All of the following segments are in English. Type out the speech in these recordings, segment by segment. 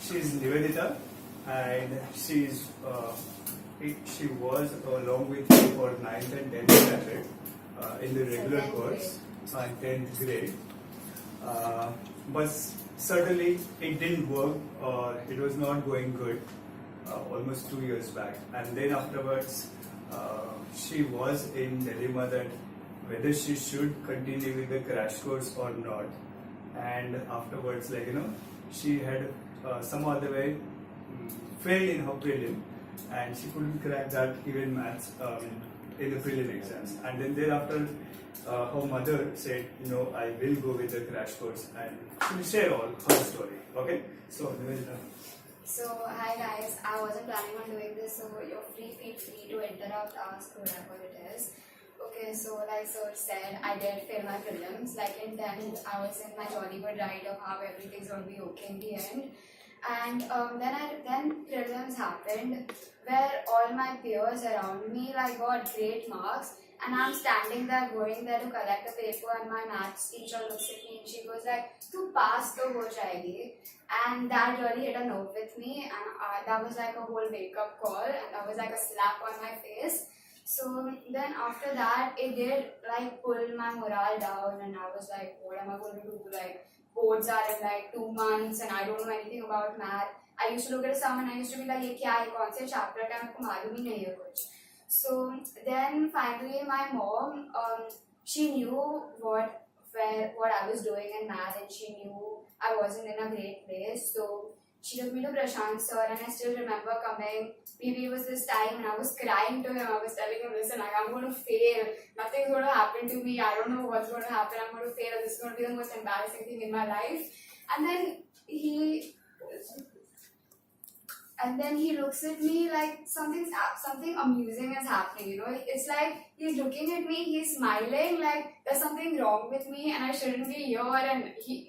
she's Nivedita, and she was along with me for 9th and 10th standard in the regular course, 10th grade. But suddenly it didn't work, or it was not going good almost 2 years back. And then afterwards, she was in dilemma that whether she should continue with the crash course or not. And afterwards, she had some other way failed in her prelim, and she couldn't crack that even maths in the prelim exams. And then thereafter, her mother said, "No, I will go with the crash course," and she will share all her story. Okay, so Nivedita. So hi guys, I wasn't planning on doing this, so you're feel free to interrupt, ask whatever it is. Okay, so like Sir said, I did fail my prelims. Like in 10th, I was in my jolly good ride of how everything's going to be okay in the end. And then prelims happened, where all my peers around me like got great marks, and I'm standing there going there to collect the paper, and my maths teacher looks at me and she goes like, "Tu pass to ho jayegi," and that really hit a nerve with me, and that was like a whole wake up call, and that was like a slap on my face. So then after that, it did like pull my morale down, and I was like, what am I going to do? Like, boards are in like 2 months and I don't know anything about math. I used to look at someone, I used to be like, ye kya hai, kaun se chapter hai, mujhe malum hi nahi hai kuch. So then finally my mom, she knew what I was doing in math, and she knew I wasn't in a great place. So she took me to Prashant sir, and I still remember coming, maybe it was this time, and I was crying to him. I was telling him, listen, like, I'm going to fail. Nothing's going to happen to me. I don't know what's going to happen. I'm going to fail. This is going to be the most embarrassing thing in my life. And then he looks at me like something amusing is happening, you know. It's like he's looking at me, he's smiling like there's something wrong with me and I shouldn't be here, and he's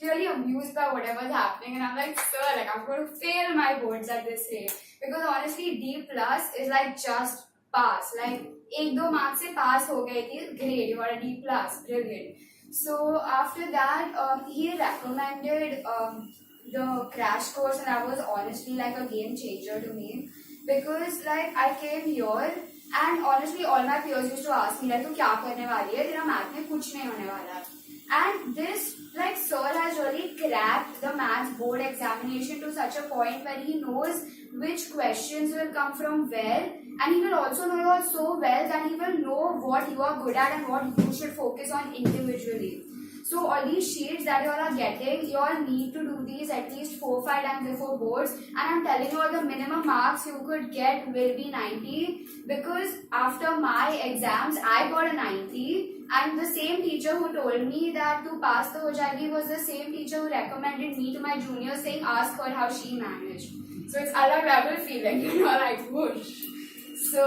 really amused by whatever's happening, and I'm like, sir, like, I'm going to fail my boards at this rate, because honestly D plus is like just pass, like 1-2 marks se pass ho gayi thi, great, you are a D plus, brilliant. So after that, he recommended the crash course, and that was honestly like a game changer to me, because like I came here and honestly all my peers used to ask me like, tu kya karne wali hai, tera math mein kuch nahi hone wala. And this, like, sir has really cracked the maths board examination to such a point where he knows which questions will come from where, and he will also know you all so well that he will know what you are good at and what you should focus on individually. So all these sheets that you all are getting, you all need to do these at least 4-5 times before boards, and I'm telling you all, the minimum marks you could get will be 90, because after my exams I got a 90, and the same teacher who told me that to pass the ho jayegi was the same teacher who recommended me to my juniors, saying ask her how she managed. So it's alag level feeling, you know, like whoosh. So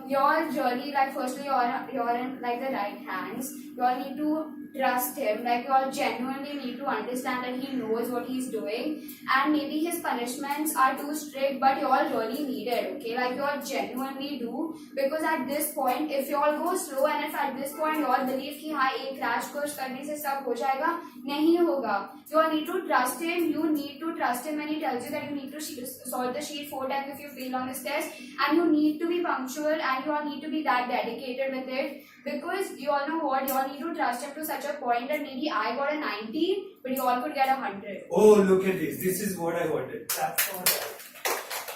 your journey, like, firstly you're in like the right hands. You all need to trust him, like you all genuinely need to understand that he knows what he's doing, and maybe his punishments are too strict, but you all really need it, okay? Like you all genuinely do, because at this point, if you all go slow, and if at this point you all believe ki हाँ एक crash course करने से सब हो जाएगा, नहीं होगा. You all need to trust him. You need to trust him when he tells you that you need to solve the sheet 4 times if you fail on this test, and you need to be punctual, and you all need to be that dedicated with it, because you all know what, you all need to trust him to such a point that maybe I got a 90, but you all could get 100. Oh, look at this. This is what I wanted. That's all right.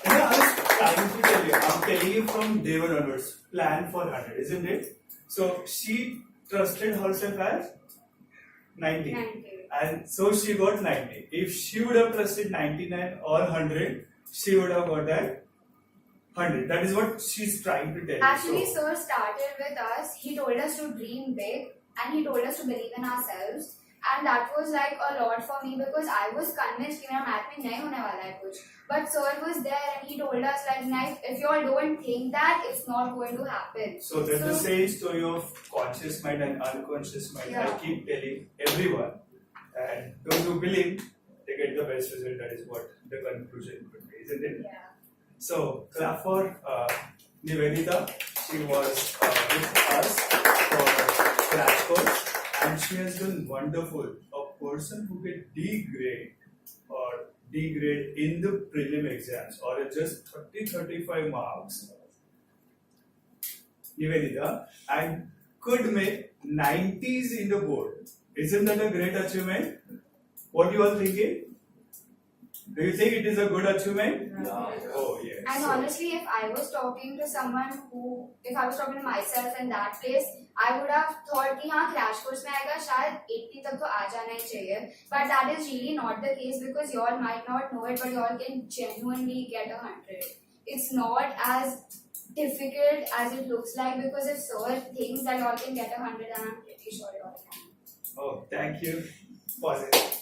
I was trying to tell you. I'm telling you from day one onwards. Plan for 100, isn't it? So she trusted herself as 90. And so she got 90. If she would have trusted 99 or 100, she would have got that 100. That is what she's trying to tell you. Actually, sir started with us. He told us to dream big, and he told us to believe in ourselves, and that was like a lot for me, because I was convinced that math mein nahi hone wala hai kuch, but sir was there and he told us like, if you all don't think that, it's not going to happen. So there's the same story of conscious mind and unconscious mind. Yeah. I keep telling everyone, and those who believe, they get the best result. That is what the conclusion could be, isn't it? Yeah. So clap for Nivedita. She was with us for crash course, and she has done wonderful. A person who get D grade or D 80 grade in the prelim exams or just 30-35 marks, Nivedita, and could make 90s in the board. Isn't that a great achievement? What do you all thinking? Do you think it is a good achievement? No. Oh yes. And honestly, if I was talking to myself in that place, I would have thought कि हाँ crash course में आएगा शायद 80 तक तो आ जाना ही चाहिए. But that is really not the case because you all might not know it, but you all can genuinely get 100. It's not as difficult as it looks like because if sir thinks that you all can get 100, then I'm pretty sure you all can. Oh, thank you. Positive.